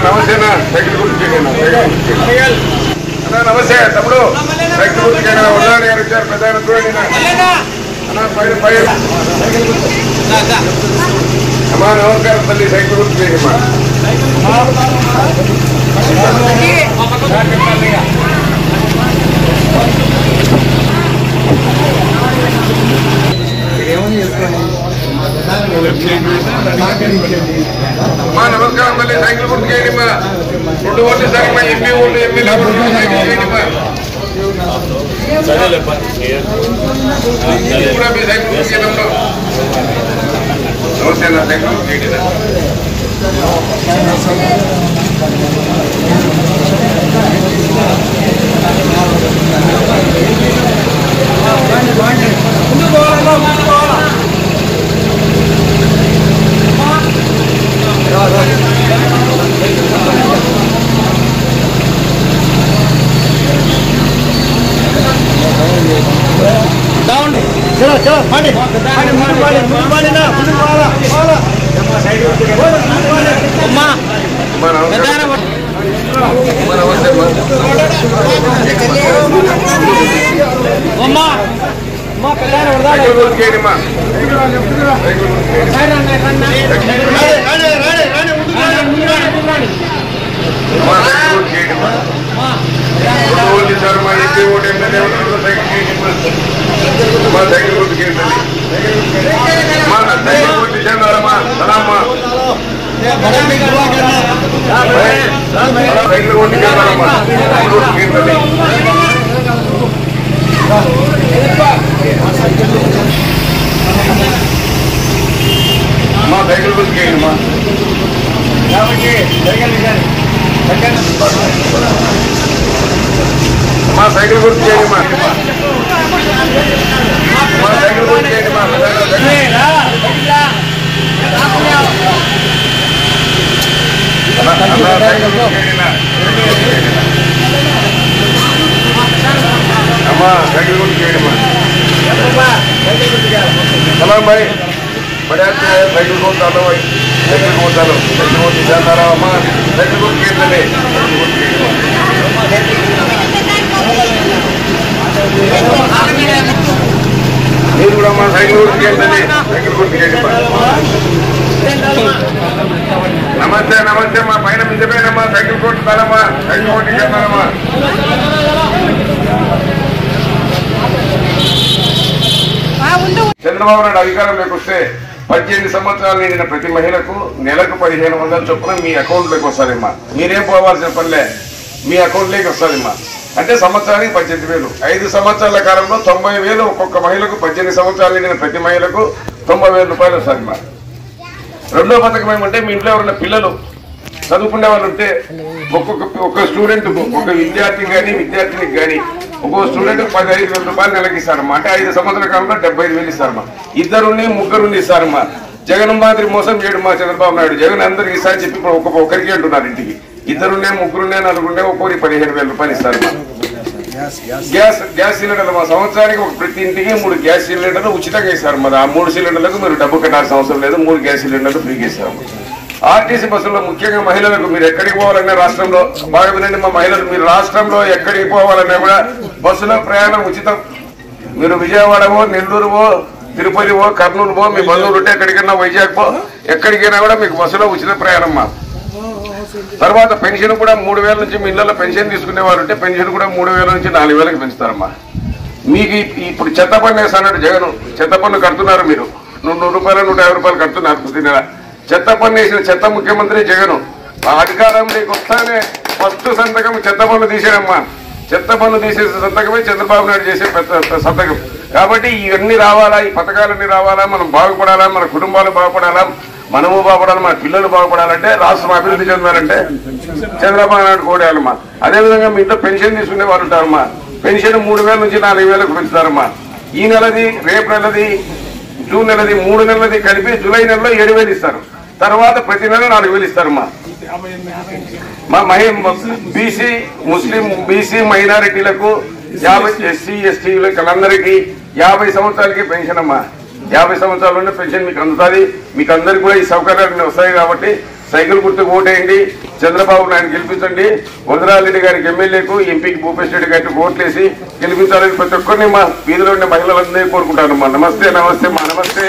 నమస్తే సైకిల్ గుర్తు నమస్తే తమ్ముడు సైకిల్ గుర్తు ఉదాహరణ గారు వచ్చారు ప్రధాన చూడండి అమ్మా నమస్కారం తల్లి సైకిల్ గుర్తు చేయమ్మా అమ్మా నమస్కారం తల్లి సైకిల్ గుర్తు చేయమ్మా 2 ఓట్లు సరిగ్గా ఎంపీ ఓట్లు ఎమ్మెల్యే ఓట్లు సైకిల్ చేయమ్మా కూడా మీ సైకిల్ గుర్తు చేయడంలో నమస్తే నా సైకిల్ గుర్తు చేయడం चलो चलो पानी पानी पानी ना अम्मा సైకిల్ గుర్తు సైకిల్ గుర్తు చెందారమ్మా సలామ్మా సైకిల్ గుర్తు చెందారమ్మా మా సైకిల్ గుర్తు చేయండి మా సైకిల్ గుర్తు చేయండి మా సైకిల్ గుర్తు చేయండి మా అమ్మా సైకిల్ గుర్తు చేయండి మా సలాం భాయ్ बड़े साइकिल को डालो भाई साइकिल को डालो साइकिल को जाता रहा अम्मा साइकिल को गेट ले మీరు కూడా మా సైకిల్ గుర్తు చేయండి సైకిల్ గుర్తు చేయండి నమస్తే నమస్తే మా పైన మించిపోయినమ్మా cycle court Taramma cycle court చేస్తారమ్మా చంద్రబాబు నాయుడు అధికారంలోకి వస్తే 18 సంవత్సరాలు నిండిన ప్రతి మహిళకు నెలకు 1500 చొప్పున మీ అకౌంట్లోకి వస్తుందమ్మా. మీరేం పోవాల్సిన పనిలే, మీ అకౌంట్లోకి వస్తుందమ్మా. అంటే సంవత్సరానికి 18,000. 5 సంవత్సరాల కాలంలో 90,000 ఒక్కొక్క మహిళకు. 18 సంవత్సరాలు నిండిన ప్రతి మహిళకు 90,000 రూపాయలు వస్తుందమ్మా. రెండో పథకం ఏమంటే మీ ఇంట్లో ఎవరైనా పిల్లలు చదువుకునే వాళ్ళు ఉంటే ఒక్కొక్క స్టూడెంట్ ఒక విద్యార్థి కానీ విద్యార్థినికి కానీ ఒక్కో స్టూడెంట్ 15,000 రూపాయలు నెలకి ఇస్తారమ్మా. అంటే 5 సంవత్సరాల కాలంలో 75,000 ఇస్తారమ్మా. 2 ముగ్గురు ఇస్తారమ్మా. జగన్ మాదిరి మోసం చేయడం మా చంద్రబాబు నాయుడు. జగన్ అందరికి ఇస్తారని చెప్పి ఇప్పుడు ఒక్కరికి అంటున్నారు. ఇంటికి 2 ముగ్గురు 4 ఒక్కొక్కరికి 15,000 రూపాయలు ఇస్తారమ్మా. గ్యాస్ సిలిండర్లు మా సంవత్సరానికి ప్రతి ఇంటికి 3 గ్యాస్ సిలిండర్లు ఉచితంగా ఇస్తారు. మరి ఆ 3 సిలిండర్లకు మీరు డబ్బు కట్టాల్సిన అవసరం లేదు. 3 గ్యాస్ సిలిండర్లు ఫ్రీగా ఇస్తారమ్మా. ఆర్టీసీ బస్సుల్లో ముఖ్యంగా మహిళలకు మీరు ఎక్కడికి పోవాలన్నా రాష్ట్రంలో బాగా వినండి మా మహిళలు, మీరు రాష్ట్రంలో ఎక్కడికి పోవాలన్నా కూడా బస్సులో ప్రయాణం ఉచితం. మీరు విజయవాడవో నెల్లూరువో తిరుపతివో కర్నూలువో మీ బంధువులు ఉంటే ఎక్కడికైనా వైజాగ్కో ఎక్కడికైనా కూడా మీకు బస్సులో ఉచిత ప్రయాణం మా. తర్వాత పెన్షన్ కూడా 3,000 నుంచి మీ ఇళ్లలో పెన్షన్ తీసుకునేవారు ఉంటే పెన్షన్ కూడా 3,000 నుంచి 4,000కి పెంచుతారమ్మా. మీకు ఇప్పుడు చెత్త పన్ను వేస్తాడు జగన్. చెత్త పన్ను కడుతున్నారు మీరు. 100 రూపాయలు 150 రూపాయలు కడుతున్నారు ప్రతి నెల. చెత్త పన్ను వేసిన చెత్త ముఖ్యమంత్రి జగన్. అధికారంలోకి వస్తానే ఫస్ట్ సంతకం చెత్త పన్ను తీసేయమ్మా. చెత్త పన్ను తీసేసే సంతకమే చంద్రబాబు నాయుడు చేసే పెద్ద సంతకం. కాబట్టి ఇవన్నీ రావాలా, ఈ పథకాలన్నీ రావాలా, మనం బాగుపడాలా, మన కుటుంబాలు బాగుపడాలా, మనము బాగుపడాలి, మన పిల్లలు బాగుపడాలంటే, రాష్ట్రం అభివృద్ధి చెందాలంటే చంద్రబాబు నాయుడు కోడాలమ్మా. అదేవిధంగా మీ ఇంట్లో పెన్షన్ తీసుకునే వారు ఉంటారమ్మా. పెన్షన్ 3,000 నుంచి 4,000కు పెంచుతారమ్మా. ఈ నెలది, రేపు నెలది, జూన్ నెలది, 3 నెలలది కలిపి జూలై నెలలో 7,000 ఇస్తారు. తర్వాత ప్రతి నెల 4,000 ఇస్తారమ్మా. మా బీసీ ముస్లిం బీసీ మైనారిటీలకు 50 SC ST అందరికీ 50 సంవత్సరాలకి పెన్షన్ అమ్మా. 50 సంవత్సరాల పెన్షన్ మీకు అందుతుంది. మీకు అందరికీ కూడా ఈ సౌకర్యాలు వస్తాయి కాబట్టి సైకిల్ గుర్తుకు ఓటేయండి. చంద్రబాబు నాయుడు గెలిపించండి. వదరారెడ్డి గారికి ఎమ్మెల్యేకు, ఎంపీకి భూపేష్ రెడ్డి గారికి ఓట్లేసి గెలిపించాలని ప్రతి ఒక్కరిని మా వీధిలో ఉండే మహిళలందరినీ కోరుకుంటాను. నమస్తే నమస్తే మా నమస్తే.